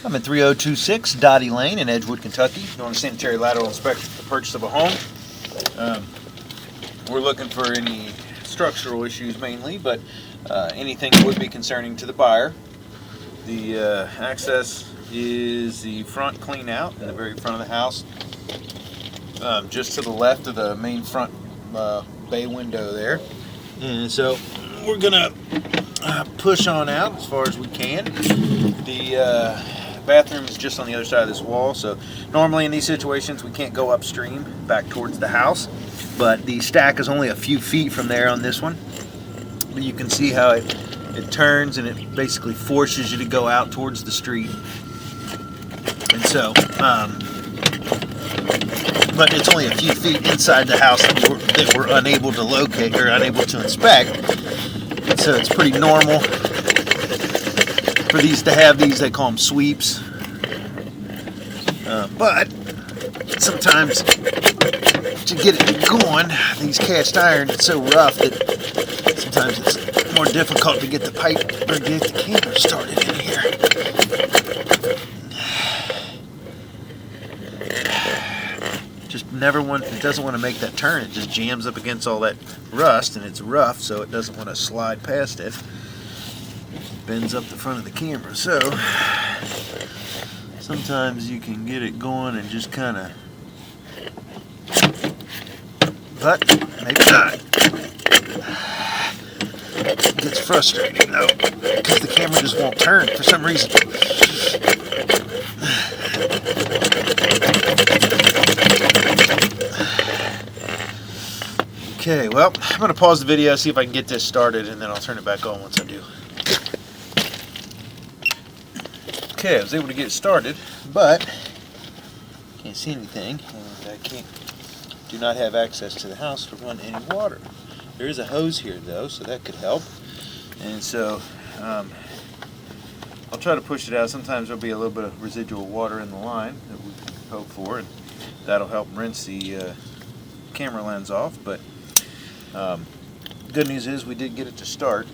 I'm at 3026 Dottie Lane in Edgewood, Kentucky, doing a sanitary lateral inspection for the purchase of a home. We're looking for any structural issues mainly, but anything that would be concerning to the buyer. The access is the front clean out in the very front of the house, just to the left of the main front bay window there. And so we're gonna push on out as far as we can. The bathroom is just on the other side of this wall, so normally in these situations we can't go upstream back towards the house, but the stack is only a few feet from there on this one. But you can see how it turns and it basically forces you to go out towards the street. And so but it's only a few feet inside the house that we're unable to locate or unable to inspect. And so it's pretty normal for these to have these, they call them sweeps. But sometimes to get it going, these cast iron, it's so rough that sometimes it's more difficult to get the pipe or get the camera started in here. Just never it doesn't want to make that turn. It just jams up against all that rust, and it's rough, so it doesn't want to slide past it. Bends up the front of the camera, so sometimes you can get it going and just kind of, but maybe not. It gets frustrating though, because the camera just won't turn for some reason. Okay, well, I'm going to pause the video, see if I can get this started, and then I'll turn it back on once I do. Okay, I was able to get it started, but can't see anything, and I do not have access to the house to run any water. There is a hose here though, so that could help. And so I'll try to push it out. Sometimes there'll be a little bit of residual water in the line that we hope for, and that'll help rinse the camera lens off. But good news is we did get it to start.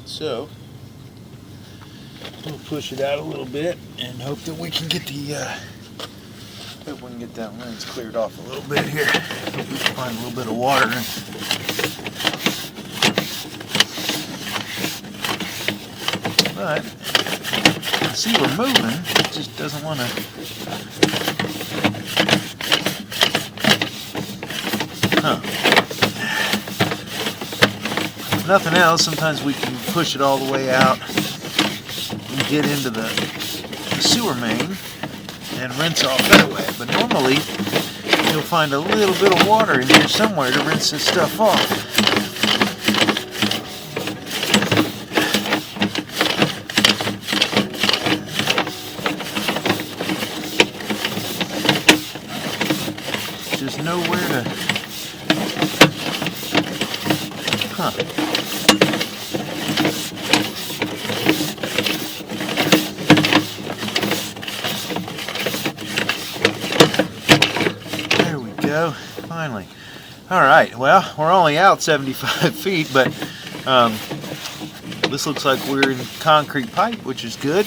So we'll push it out a little bit and hope that we can get that lens cleared off a little bit here. Hope we can find a little bit of water. But I see we're moving. It just doesn't want to. If nothing else, sometimes we can push it all the way out and get into the sewer main and rinse off that way. But normally you'll find a little bit of water in here somewhere to rinse this stuff off. Just nowhere to. There we go, finally. Alright, well, we're only out 75 feet, but this looks like we're in concrete pipe, which is good.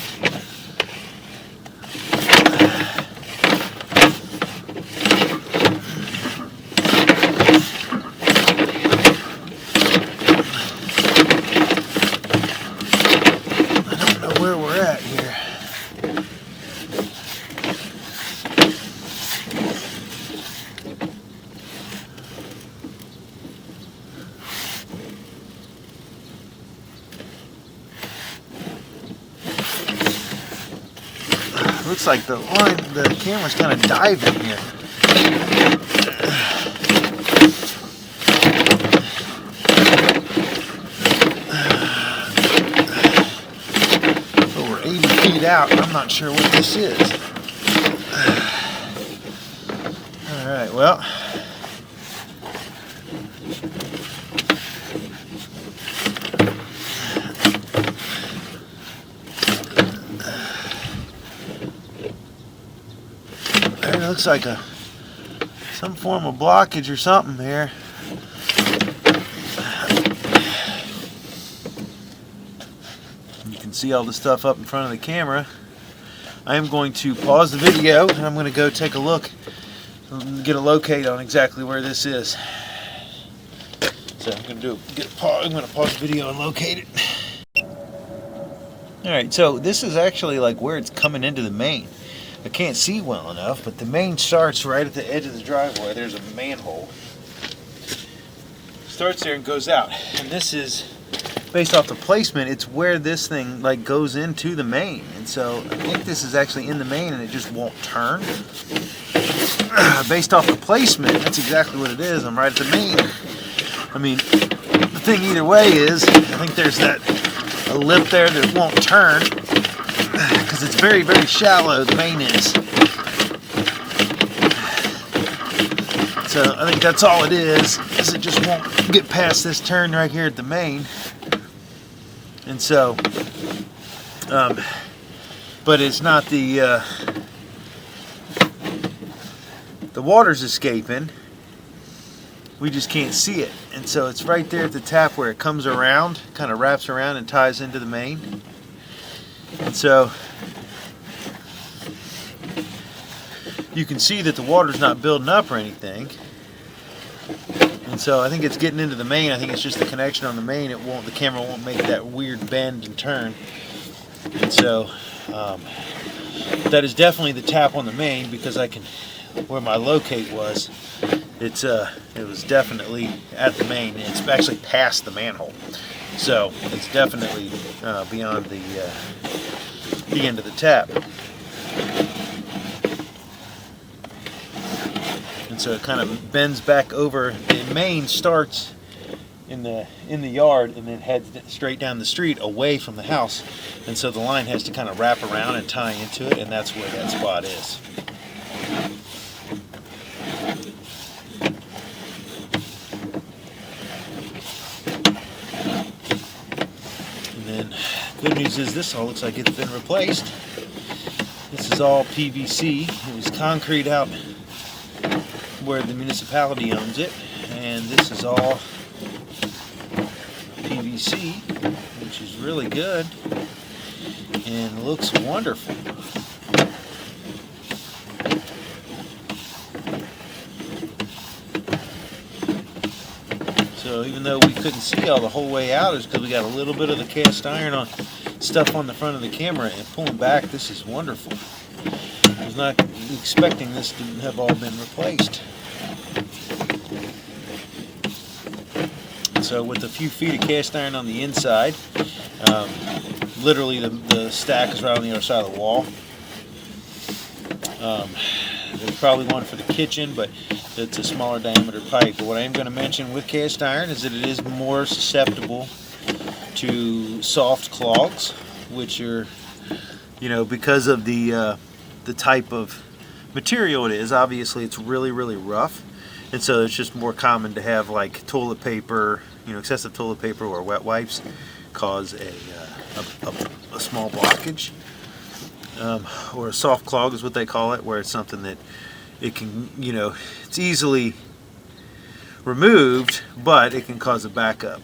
Looks like the camera's kind of diving here. But we're 80 feet out, and I'm not sure what this is. Alright, well. It looks like some form of blockage or something here. see all the stuff up in front of the camera, I am going to pause the video and I'm going to go take a look and get a locate on exactly where this is. So I'm going to pause the video and locate it. Alright, so this is actually like where it's coming into the main. I can't see well enough, but the main starts right at the edge of the driveway. There's a manhole. Starts there and goes out. And this is, based off the placement, it's where this thing like goes into the main. And so I think this is actually in the main and it just won't turn. Based off the placement, that's exactly what it is. I'm right at the main. I mean, the thing either way is, I think there's a lip there that won't turn because it's very, very shallow, the main is. So I think that's all it is it just won't get past this turn right here at the main. And so, but it's not the water's escaping. We just can't see it. And so it's right there at the tap where it comes around, kind of wraps around and ties into the main. And so you can see that the water's not building up or anything. And so I think it's getting into the main. I think it's just the connection on the main. The camera won't make that weird bend and turn. And so that is definitely the tap on the main, because I can, where my locate was, it was definitely at the main. It's actually past the manhole. So it's definitely beyond the end of the tap. And so it kind of bends back over. The main starts in the yard and then heads straight down the street away from the house. And so the line has to kind of wrap around and tie into it, and that's where that spot is. And then good news is this all looks like it's been replaced. This is all PVC. It was concrete out where the municipality owns it, and this is all PVC, which is really good and looks wonderful. So even though we couldn't see all the whole way out, it's because we got a little bit of the cast iron on stuff on the front of the camera, and pulling back, this is wonderful. I was not expecting this to have all been replaced. So with a few feet of cast iron on the inside, literally the stack is right on the other side of the wall. There's probably one for the kitchen, but it's a smaller diameter pipe. But what I am going to mention with cast iron is that it is more susceptible to soft clogs, which are, because of the type of material it is. Obviously, it's really, really rough. And so it's just more common to have like toilet paper, excessive toilet paper or wet wipes cause a small blockage. Or a soft clog is what they call it, where it's something that it can, it's easily removed, but it can cause a backup.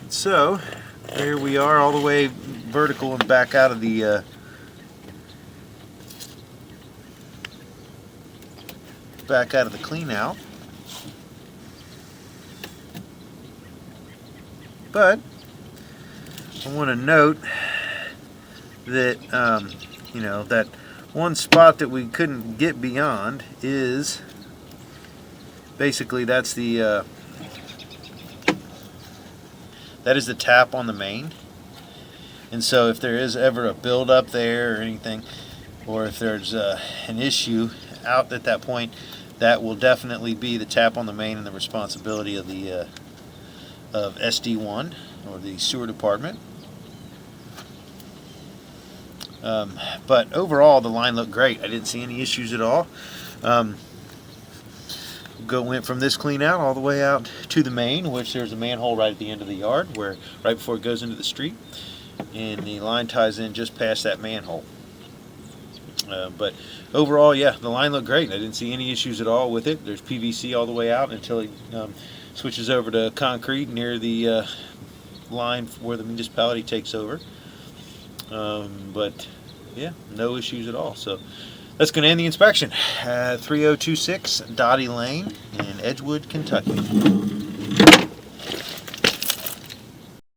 So there we are, all the way vertical and back out of the clean out. But I want to note that that one spot that we couldn't get beyond is basically that is the tap on the main. And so if there is ever a buildup there or anything, or if there's an issue out at that point, that will definitely be the tap on the main and the responsibility of the of SD1 or the sewer department. But overall, the line looked great. I didn't see any issues at all. Went from this clean out all the way out to the main, which there's a manhole right at the end of the yard, where right before it goes into the street, and the line ties in just past that manhole. But overall, yeah, the line looked great. I didn't see any issues at all with it. There's PVC all the way out until it switches over to concrete near the line where the municipality takes over. But yeah, no issues at all. So that's going to end the inspection. 3026 Dottie Lane in Edgewood, Kentucky.